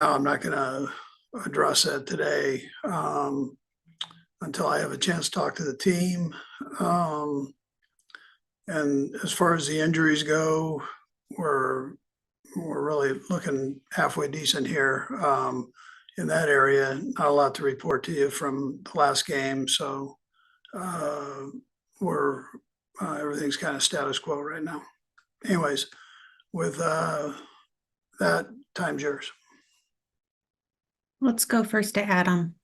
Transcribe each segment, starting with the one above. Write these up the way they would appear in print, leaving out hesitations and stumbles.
I'm not going to address that today until I have a chance to talk to the team. And as far as the injuries go, we're really looking halfway decent here in that area. Not a lot to report to you from the last game, so uh, we're everything's kind of status quo right now. Anyways, with that, time's yours. Let's go first to Adam.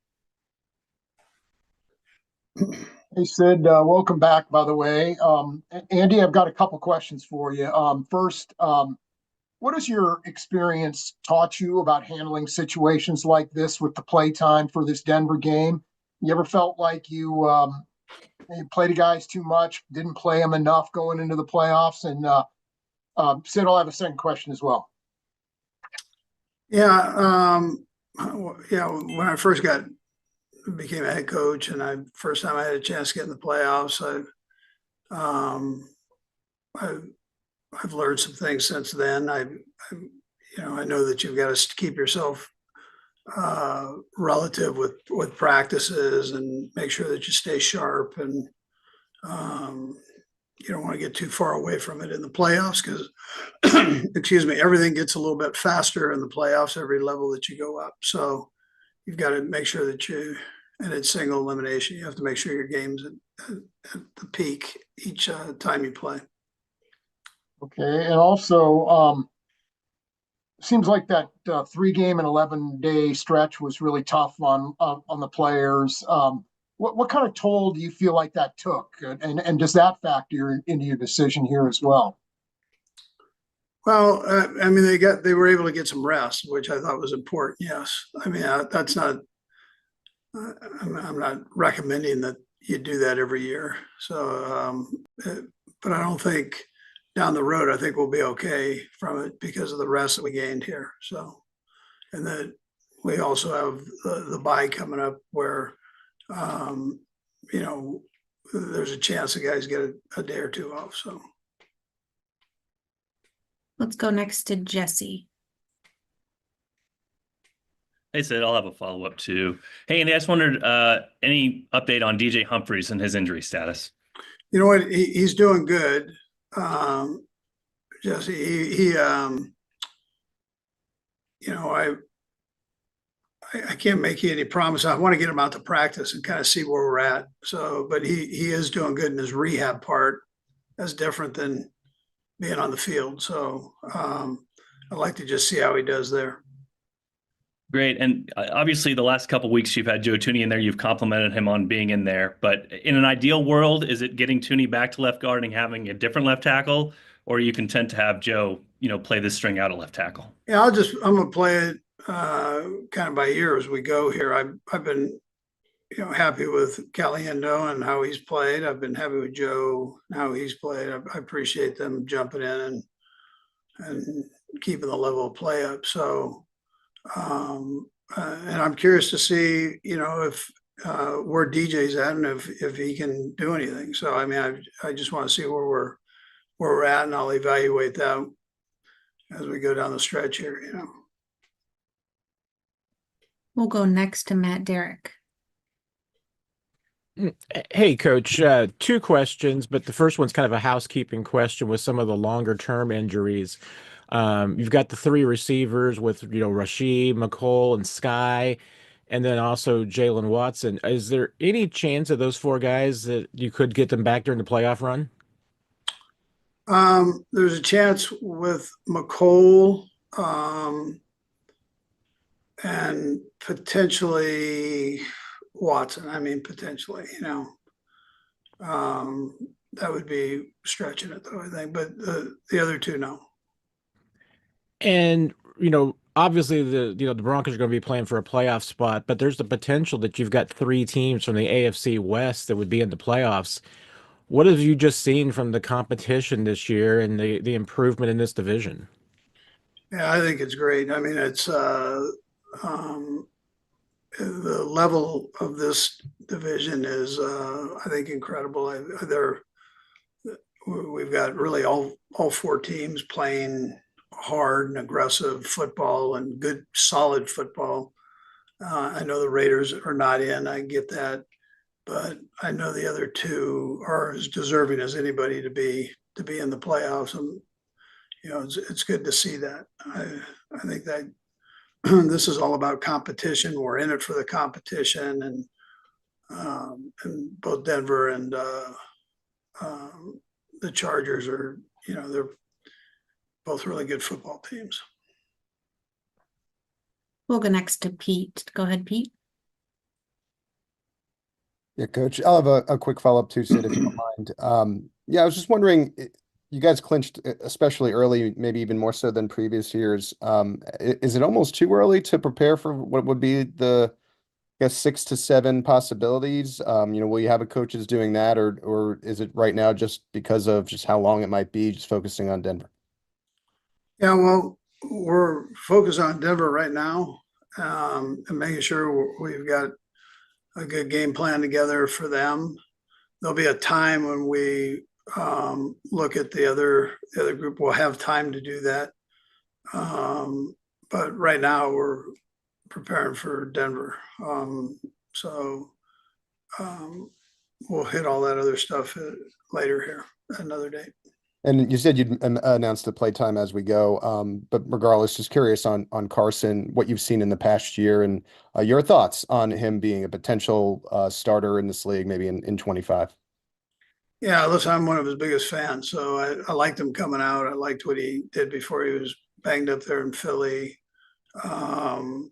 Hey, Sid, welcome back, by the way. Andy, I've got a couple questions for you. First, what has your experience taught you about handling situations like this with the play time for this Denver game? You ever felt like you played the guys too much, didn't play them enough going into the playoffs? And Sid, I'll have a second question as well. Yeah, when I first became a head coach, and first time I had a chance to get in the playoffs, I've learned some things since then. I know that you've got to keep yourself relative with practices and make sure that you stay sharp, and you don't want to get too far away from it in the playoffs because, excuse me, everything gets a little bit faster in the playoffs every level that you go up. So you've got to make sure that and it's single elimination. You have to make sure your game's at the peak each time you play. Okay, and also, seems like that 3-game and 11-day stretch was really tough on the players. What kind of toll do you feel like that took, and does that factor into your decision here as well? Well, I mean, they were able to get some rest, which I thought was important. Yes, I mean that's not. I'm not recommending that you do that every year. So, but I don't think down the road, I think we'll be okay from it because of the rest that we gained here. So, and then we also have the bye coming up where, there's a chance the guys get a day or two off. So let's go next to Jesse. Hey, Sid, I'll have a follow-up too. Hey, Andy, I just wondered, any update on DJ Humphries and his injury status? You know what? He's doing good. Jesse, I can't make you any promise. I want to get him out to practice and kind of see where we're at. So, but he is doing good in his rehab part. That's different than being on the field. So I'd like to just see how he does there. Great. And obviously the last couple of weeks you've had Joe Tooney in there. You've complimented him on being in there. But in an ideal world, is it getting Tooney back to left guard and having a different left tackle? Or are you content to have Joe, play this string out of left tackle? Yeah, I'm going to play it kind of by ear as we go here. I've been, happy with Caliendo and how he's played. I've been happy with Joe and how he's played. I appreciate them jumping in and keeping the level of play up. So, and I'm curious to see, if where DJ's at and if he can do anything. So, I mean, I just want to see where we're at, and I'll evaluate that as we go down the stretch here. We'll go next to Matt Derrick. Hey, Coach, 2 questions, but the first one's kind of a housekeeping question with some of the longer-term injuries. You've got the 3 receivers with, Rashid, McCole, and Sky, and then also Jalen Watson. Is there any chance of those 4 guys that you could get them back during the playoff run? There's a chance with McCole and potentially Watson. I mean, potentially, that would be stretching it though, I think, but the other 2, no. And, obviously the Broncos are going to be playing for a playoff spot, but there's the potential that you've got 3 teams from the AFC West that would be in the playoffs. What have you just seen from the competition this year and the improvement in this division? Yeah, I think it's great. I mean, it's the level of this division is, I think, incredible. We've got really all 4 teams playing hard and aggressive football and good, solid football. I know the Raiders are not in. I get that, but I know the other two are as deserving as anybody to be in the playoffs. And it's good to see that. I think that this is all about competition. We're in it for the competition, and both Denver and the Chargers are, they're both really good football teams. We'll go next to Pete. Go ahead, Pete. Yeah, Coach. I'll have a quick follow-up too, Sid, if you don't mind. Yeah, I was just wondering, you guys clinched especially early, maybe even more so than previous years. Is it almost too early to prepare for what would be the, I guess, 6 to 7 possibilities? Will you have a coaches doing that, or is it right now just because of just how long it might be, just focusing on Denver? Yeah, well, we're focused on Denver right now, and making sure we've got a good game plan together for them. There'll be a time when we look at the other group. We'll have time to do that, but right now we're preparing for Denver. So we'll hit all that other stuff later here, another day. And you said you'd announce the playtime as we go. But regardless, just curious on Carson, what you've seen in the past year, and your thoughts on him being a potential starter in this league, maybe in 25. Yeah, listen, I'm one of his biggest fans, so I liked him coming out. I liked what he did before he was banged up there in Philly, and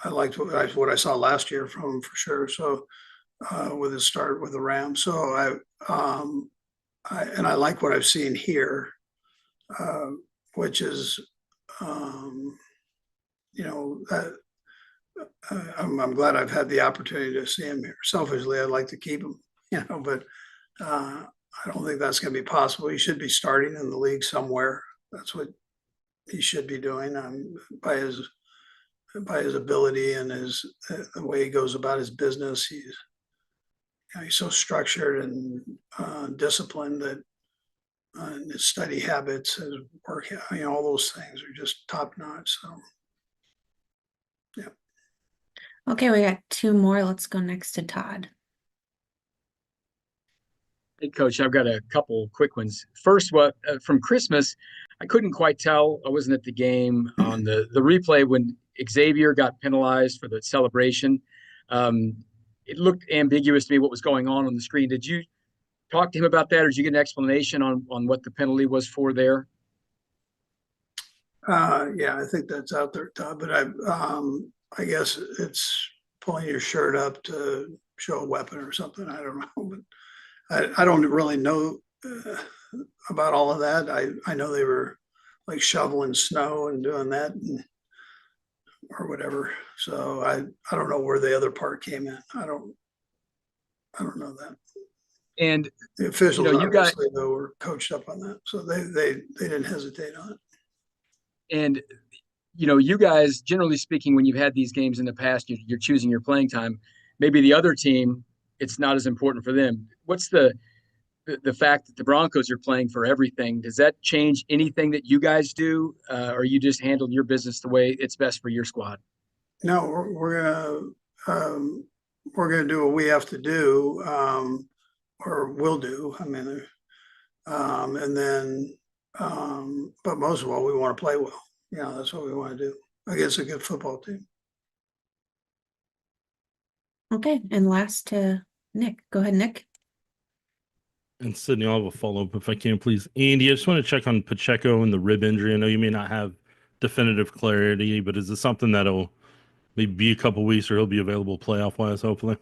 I liked what I saw last year from him for sure. So with his start with the Rams, so I like what I've seen here, which is, I'm glad I've had the opportunity to see him here. Selfishly, I'd like to keep him, but I don't think that's going to be possible. He should be starting in the league somewhere. That's what he should be doing, by his ability and the way he goes about his business. He's so structured and disciplined that his study habits, his work, all those things are just top notch. So, yeah. Okay, we got 2 more. Let's go next to Todd. Hey, Coach, I've got a couple quick ones. First, from Christmas, I couldn't quite tell. I wasn't at the game on the replay when Xavier got penalized for the celebration. It looked ambiguous to me what was going on the screen. Did you talk to him about that, or did you get an explanation on what the penalty was for there? Yeah, I think that's out there, Todd. But I guess it's pulling your shirt up to show a weapon or something. I don't know, but I don't really know about all of that. I know they were like shoveling snow and doing that or whatever. So I don't know where the other part came in. I don't know that. And the officials, you guys, obviously, though, were coached up on that, so they didn't hesitate on it. And you guys, generally speaking, when you've had these games in the past, you're choosing your playing time. Maybe the other team, it's not as important for them. What's the fact that the Broncos are playing for everything? Does that change anything that you guys do, or you just handle your business the way it's best for your squad? No, we're gonna do what we have to do, or will do. I mean, and then, but most of all, we want to play well. That's what we want to do against a good football team. Okay, and last to Nick. Go ahead, Nick. And Sydney, I'll have a follow-up if I can, please. Andy, I just want to check on Pacheco and the rib injury. I know you may not have definitive clarity, but is this something that'll maybe be a couple weeks, or he'll be available playoff-wise, hopefully?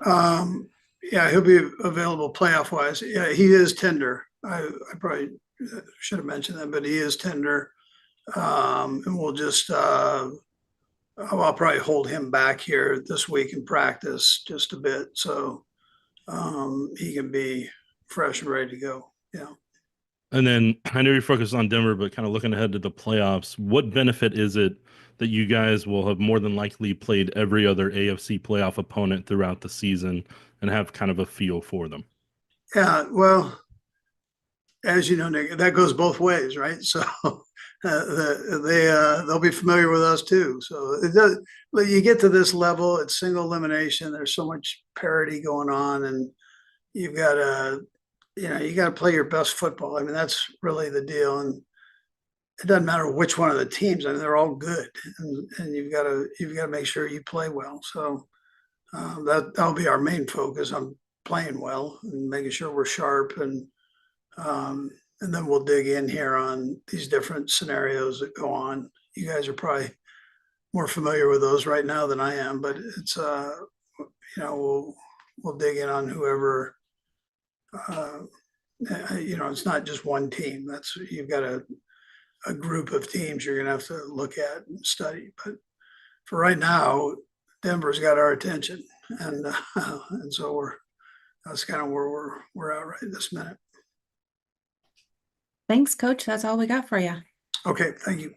Yeah, he'll be available playoff-wise. Yeah, he is tender. I probably should have mentioned that, but he is tender. And we'll just, I'll probably hold him back here this week in practice just a bit, so he can be fresh and ready to go. Yeah. And then I know you're focused on Denver, but kind of looking ahead to the playoffs, what benefit is it that you guys will have more than likely played every other AFC playoff opponent throughout the season and have kind of a feel for them? Yeah, well, as you know, Nick, that goes both ways, right? So they'll be familiar with us too. So it does. But you get to this level, it's single elimination. There's so much parity going on, and you've got to, you got to play your best football. I mean, that's really the deal. And it doesn't matter which one of the teams. I mean, they're all good, and you've got to make sure you play well. So that'll be our main focus on playing well and making sure we're sharp, and then we'll dig in here on these different scenarios that go on. You guys are probably more familiar with those right now than I am, but it's we'll dig in on whoever. It's not just one team. You've got a group of teams you're gonna have to look at and study. But for right now, Denver's got our attention, and so that's kind of where we're at right this minute. Thanks, Coach. That's all we got for you. Okay, thank you.